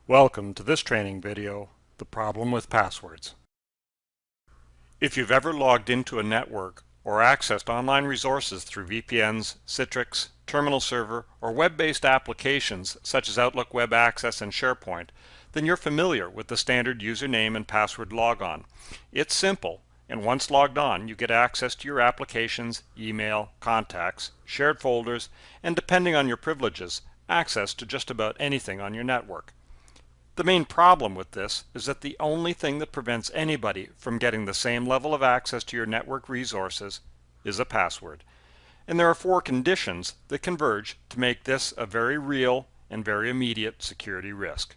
Welcome to this training video, The Problem with Passwords. If you've ever logged into a network or accessed online resources through VPNs, Citrix, Terminal Server, or web-based applications such as Outlook Web Access and SharePoint, then you're familiar with the standard username and password logon. It's simple, and once logged on, you get access to your applications, email, contacts, shared folders, and depending on your privileges, access to just about anything on your network. The main problem with this is that the only thing that prevents anybody from getting the same level of access to your network resources is a password. And there are 4 conditions that converge to make this a very real and very immediate security risk.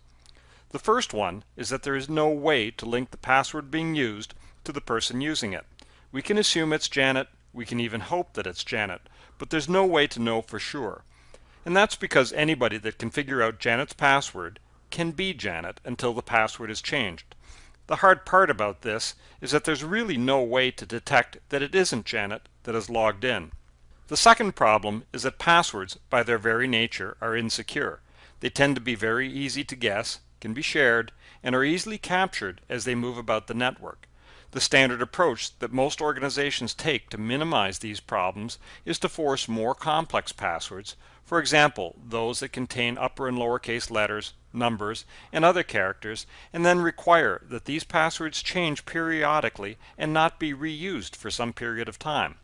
The first one is that there is no way to link the password being used to the person using it. We can assume it's Janet, we can even hope that it's Janet, but there's no way to know for sure. And that's because anybody that can figure out Janet's password can be Janet until the password is changed. The hard part about this is that there's really no way to detect that it isn't Janet that is logged in. The second problem is that passwords, by their very nature, are insecure. They tend to be very easy to guess, can be shared, and are easily captured as they move about the network. The standard approach that most organizations take to minimize these problems is to force more complex passwords, for example, those that contain upper and lowercase letters, numbers, and other characters, and then require that these passwords change periodically and not be reused for some period of time.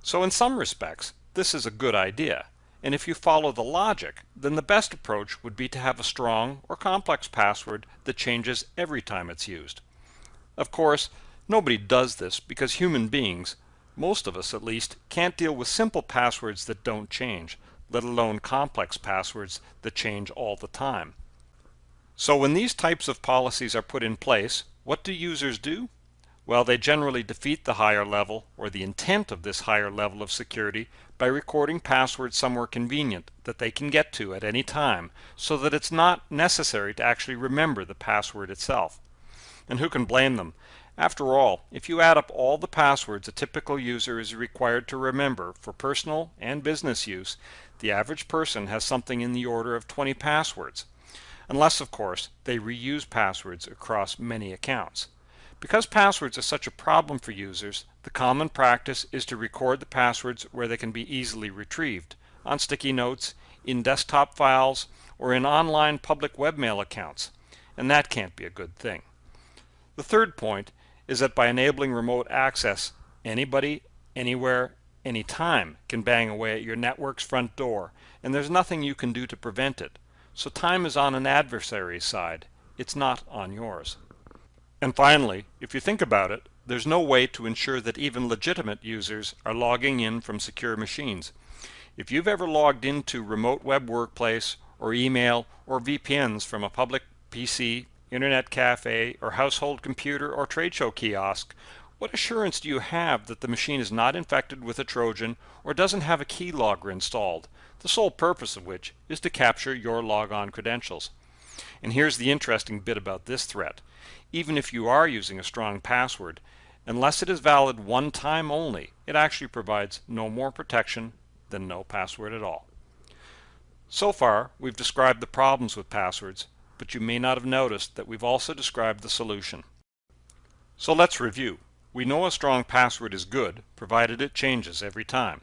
So in some respects, this is a good idea, and if you follow the logic, then the best approach would be to have a strong or complex password that changes every time it's used. Of course, nobody does this because human beings, most of us at least, can't deal with simple passwords that don't change, let alone complex passwords that change all the time. So when these types of policies are put in place, what do users do? Well, they generally defeat the higher level or the intent of this higher level of security by recording passwords somewhere convenient that they can get to at any time so that it's not necessary to actually remember the password itself. And who can blame them? After all, if you add up all the passwords a typical user is required to remember for personal and business use, the average person has something in the order of 20 passwords. Unless, of course, they reuse passwords across many accounts. Because passwords are such a problem for users, the common practice is to record the passwords where they can be easily retrieved, on sticky notes, in desktop files, or in online public webmail accounts. And that can't be a good thing. The third point is that by enabling remote access, anybody, anywhere, anytime can bang away at your network's front door, and there's nothing you can do to prevent it. So time is on an adversary's side. It's not on yours. And finally, if you think about it, there's no way to ensure that even legitimate users are logging in from secure machines. If you've ever logged into remote web workplace or email or VPNs from a public PC, internet cafe, or household computer or trade show kiosk, what assurance do you have that the machine is not infected with a Trojan or doesn't have a keylogger installed, the sole purpose of which is to capture your logon credentials? And here's the interesting bit about this threat. Even if you are using a strong password, unless it is valid one time only, it actually provides no more protection than no password at all. So far, we've described the problems with passwords, but you may not have noticed that we've also described the solution. So let's review. We know a strong password is good, provided it changes every time.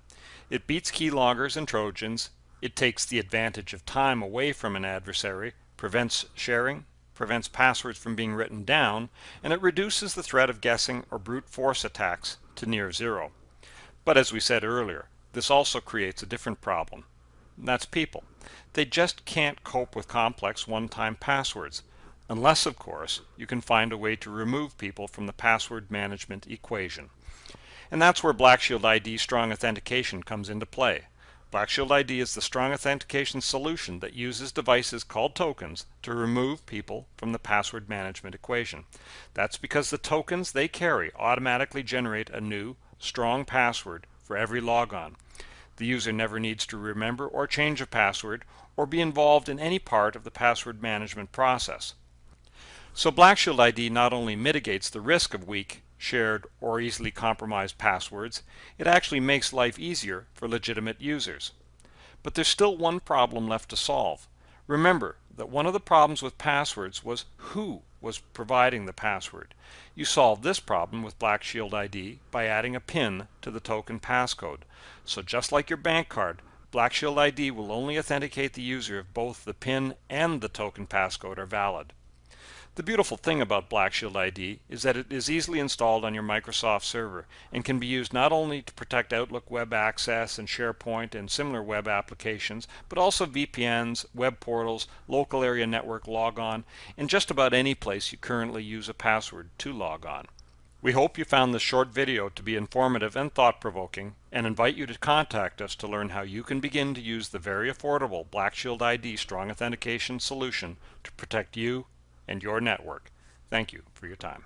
It beats keyloggers and Trojans, it takes the advantage of time away from an adversary, prevents sharing, prevents passwords from being written down, and it reduces the threat of guessing or brute force attacks to near zero. But as we said earlier, this also creates a different problem. That's people. They just can't cope with complex one-time passwords, unless, of course, you can find a way to remove people from the password management equation. And that's where Black Shield ID Strong Authentication comes into play. Black Shield ID is the strong authentication solution that uses devices called tokens to remove people from the password management equation. That's because the tokens they carry automatically generate a new, strong password for every logon. The user never needs to remember or change a password or be involved in any part of the password management process. So Black Shield ID not only mitigates the risk of weak, shared, or easily compromised passwords, it actually makes life easier for legitimate users. But there's still one problem left to solve. Remember that one of the problems with passwords was who was providing the password. You solved this problem with Black Shield ID by adding a PIN to the token passcode. So just like your bank card, Black Shield ID will only authenticate the user if both the PIN and the token passcode are valid. The beautiful thing about Black Shield ID is that it is easily installed on your Microsoft server and can be used not only to protect Outlook Web Access and SharePoint and similar web applications, but also VPNs, web portals, local area network logon, and just about any place you currently use a password to log on. We hope you found this short video to be informative and thought-provoking, and invite you to contact us to learn how you can begin to use the very affordable Black Shield ID Strong Authentication solution to protect you and your network. Thank you for your time.